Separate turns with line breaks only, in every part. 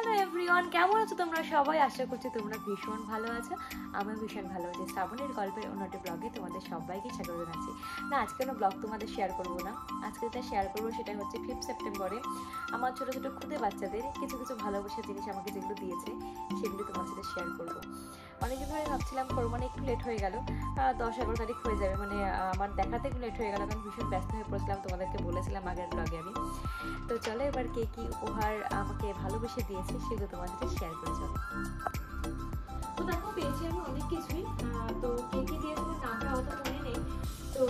Hello everyone, কেমন আছো তোমরা সবাই? আশা করছি তোমরা ভীষণ ভালো আছো। আমি ভীষণ ভালো আছি। শ্রাবণীর গল্পের অন্যটি ব্লগে তোমাদের সবাইকে স্বাগত জানাচ্ছি। না, আজকে কোনো ব্লগ তোমাদের শেয়ার করবো না। আজকে যেটা শেয়ার করবো সেটা হচ্ছে 5 সেপ্টেম্বরে আমার ছোটো ছোটো খুদে বাচ্চাদের কিছু কিছু ভালোবাসার জিনিস আমাকে যেগুলো দিয়েছে সেগুলো তোমার সাথে শেয়ার করবো। অনেকদিন ধরে ভাবছিলাম করবো, মানে একটু লেট হয়ে গেল, 10-11 তারিখ হয়ে যাবে, মানে আমার দেখাতে একটু লেট হয়ে গেল, কারণ ভীষণ ব্যস্ত হয়ে পড়েছিলাম, তোমাদেরকে বলেছিলাম আগের ব্লগে আমি। তো চলো এবার কে কী উপহার আমাকে ভালোবেসে দিয়েছে সেগুলো তোমার সাথে শেয়ার করে চলো। তো দেখো, পেয়েছি আমি অনেক কিছুই। তো কে কী দিয়েছে নামটা অত মনে নেই। তো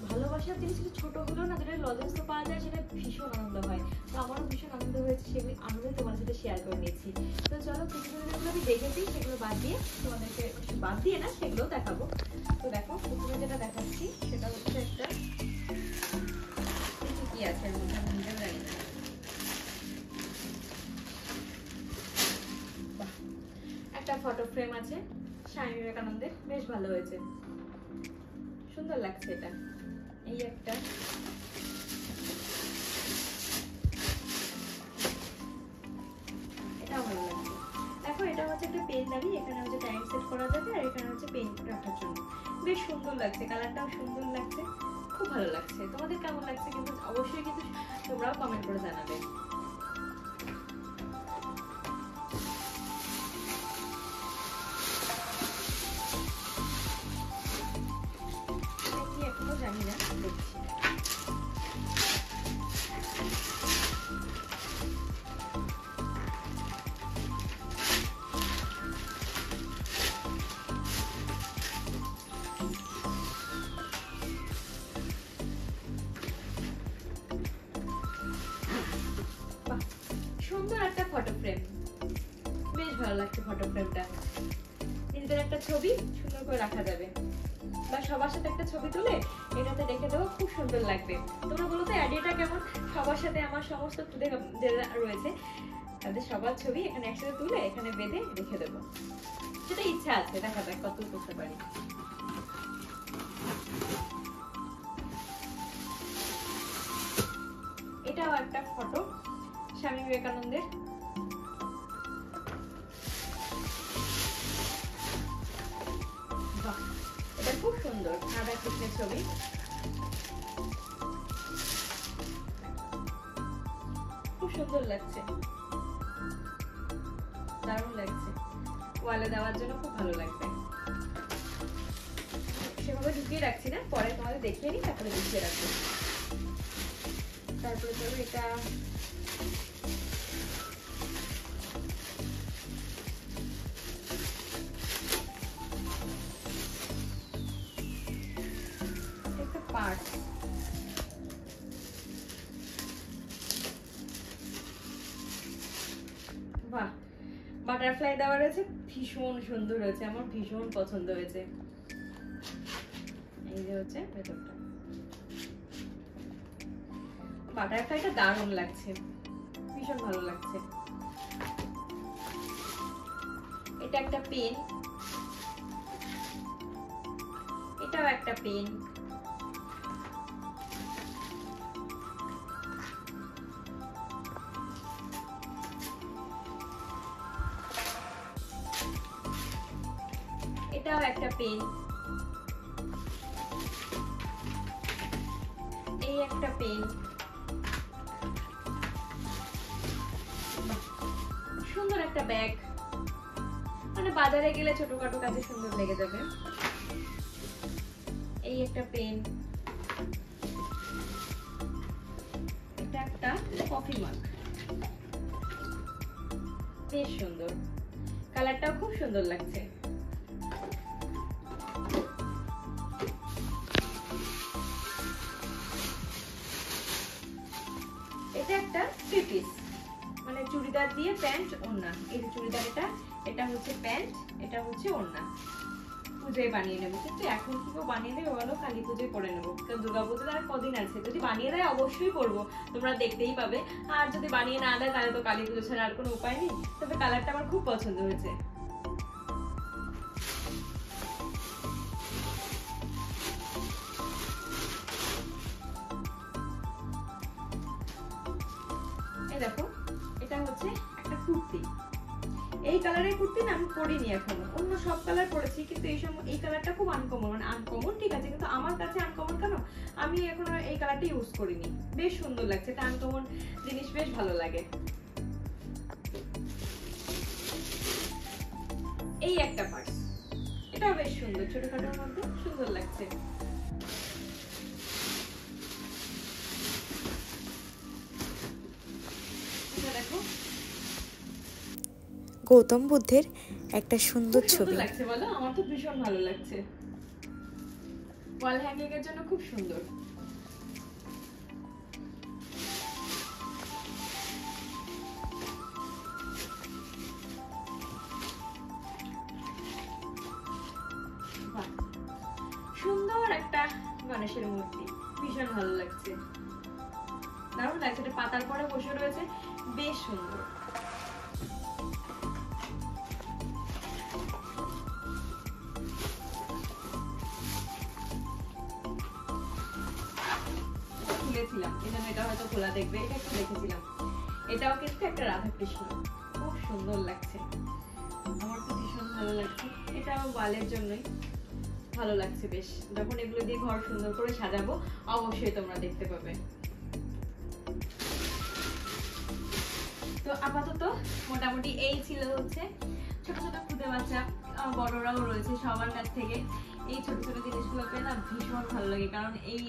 ভালোবাসার জিনিস ছোটো হলেও না, যেটা লজেন্স পাওয়া যায় সেটা ভীষণ আনন্দ হয়। তো আমারও ভীষণ আনন্দ হয়েছে, সেগুলি আনন্দ তোমার সাথে শেয়ার করে নিয়েছি। তো চলো, কিছু যেগুলো আমি দেখেছি সেগুলো বাদ দিয়ে তোমাদেরকে, বাদ দিয়ে না সেগুলোও দেখাবো। তো দেখো, প্রথমে যেটা দেখাচ্ছি সেটা হচ্ছে একটা কি আছে এর মধ্যে, আমি নিজেও জানি না। একটা ফটো ফ্রেম আছে স্বামী বিবেকানন্দের, বেশ ভালো হয়েছে, সুন্দর লাগছে এটা। এই একটা, এটাও ভালো লাগছে। দেখো, এটা হচ্ছে একটা পেন দাঁড়ি, এখানে হচ্ছে টাইম সেট করা যাবে, আর এখানে হচ্ছে পেন রাখার জন্য। বেশ সুন্দর লাগছে, কালারটাও সুন্দর লাগছে, খুব ভালো লাগছে। তোমাদের কেমন লাগছে কিন্তু অবশ্যই কিন্তু তোমরাও কমেন্ট করে জানাবে। এখনো জানি না, দেখছি। সুন্দর একটা ফটো ফ্রেম, বেশ ভালো লাগছে ফটো ফ্রেমটা। নিজেদের একটা ছবি সুন্দর করে রাখা যাবে, বা সবার সাথে একটা ছবি তুলে এটাতে রেখে দেবো, খুব সুন্দর লাগবে। তোমরা বলো তো আইডিয়াটা কেমন? সবার সাথে আমার সমস্ত টুডে যারা রয়েছে তাদের সবার ছবি এখানে একসাথে তুলে এখানে বেঁধে রেখে দেবো, সেটা ইচ্ছা আছে, দেখা যাক কত করতে পারি। এটাও একটা ফটো স্বামী বিবেকানন্দের। এটা খুব সুন্দর, রাধা কৃষ্ণের ছবি, খুব সুন্দর লাগছে, দারুণ লাগছে। ওয়ালে দেওয়ার জন্য খুব ভালো লাগবে। সেভাবে ঢুকিয়ে রাখছি না, পরে তোমাদের দেখিয়ে নিই, তারপরে ঢুকিয়ে রাখবো। তারপরে ধরো এটা একটা পার্ট, বাহ, বাটারফ্লাই দেওয়া রয়েছে, ভীষণ সুন্দর হয়েছে, আমার ভীষণ পছন্দ হয়েছে। এই যে হচ্ছে ভেতরটা, বাটারফ্লাইটা দারুণ লাগছে, ভীষণ ভালো লাগছে। এটা একটা পেন, এটাও একটা পেন, এটাও একটা পেন, এই একটা পেন, সুন্দর একটা ব্যাগ, মানে বাজারে গেলে ছোটখাটো কাজে সুন্দর লেগে যাবে। এই একটা পেন, এটা একটা কফি মাগ, বেশ সুন্দর, কালারটাও খুব সুন্দর লাগছে। এটা একটা থ্রি পিস, মানে চুড়িদার দিয়ে প্যান্ট ওড়না। এই যে চুড়িদার, এটা হচ্ছে প্যান্ট, এটা হচ্ছে ওড়না। পুজোয় বানিয়ে নেবো, কিন্তু এখন কি বানিয়ে দেবে বলো? কালী পুজোয় পরে নেবো, কারণ দুর্গাপুজোর আর কদিন আছে। যদি বানিয়ে দেয় অবশ্যই পরবো, তোমরা দেখতেই পাবে। আর যদি বানিয়ে না দেয় তাহলে তো কালী পুজো ছাড়া আর কোনো উপায় নেই। তবে কালারটা আমার খুব পছন্দ হয়েছে। এই দেখো, এটা হচ্ছে একটা কুর্তি, এই কালারের কুর্তি না আমি পরিনি এখনো, অন্য সব কালার পরেছি, কিন্তু এই কালারটা খুব আনকমন, মানে আনকমন ঠিক আছে, কিন্তু আমার কাছে আনকমন কেন, আমি এখনো এই কালারটা ইউজ করিনি। বেশ সুন্দর লাগছে, এটা আনকমন জিনিস বেশ ভালো লাগে। এই একটা পার্স, এটাও বেশ সুন্দর, ছোটখাটোর মধ্যে সুন্দর লাগছে। এটা দেখো,
গৌতম বুদ্ধের একটা সুন্দর ছবি
লাগছে বলো, আমার তো ভীষণ ভালো লাগছে, ওয়াল হ্যাঙ্গিং এর জন্য খুব সুন্দর। সুন্দর একটা গণেশের মূর্তি, ভীষণ ভালো লাগছে, দারুণ লাগছে, এটা পাতার পরে বসে রয়েছে, বেশ সুন্দর। খুলেছিলাম, এজন্য এটা হয়তো খোলা দেখবে, এটা একটু দেখেছিলাম। এটাও কিন্তু একটা রাধাকৃষ্ণ, খুব সুন্দর লাগছে, আমার তো ভীষণ ভালো লাগছে, এটাও ওয়ালের জন্যই ভালো লাগছে বেশ। যখন এগুলো দিয়ে ঘর সুন্দর করে সাজাবো অবশ্যই তোমরা দেখতে পাবে। তো আপাতত মোটামুটি এই ছিল হচ্ছে ছোট ছোট খুদে বাচ্চা, বড়রাও রয়েছে, সবার কাছ থেকে এই ছোট ছোট জিনিসগুলো পেয়ে না ভীষণ ভালো লাগে, কারণ এই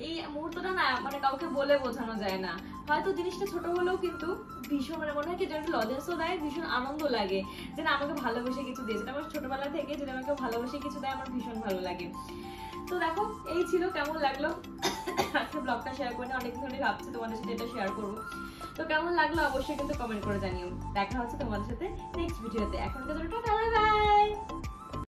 এই মুহূর্তটা না মানে কাউকে বলে বোঝানো যায় না। হয়তো জিনিসটা ছোট হলেও কিন্তু ভীষণ মানে মনে হয় কি যেন লজেন্সও দেয়, ভীষণ আনন্দ লাগে যে না আমাকে ভালোবেসে কিছু দিয়েছে, আমার ছোটবেলা থেকে যদি আমাকে ভালোবেসে কিছু দেয় আমার ভীষণ ভালো লাগে। তো দেখো এই ছিল, কেমন লাগলো আজকে ব্লগটা শেয়ার করে, অনেকদিন ধরে ভাবছি তোমাদের সাথে এটা শেয়ার করবো। তো কেমন লাগলো অবশ্যই কিন্তু কমেন্ট করে জানিও। দেখা হচ্ছে তোমাদের সাথে নেক্সট ভিডিওতে, এখনকার জন্য টাটা, বাই বাই।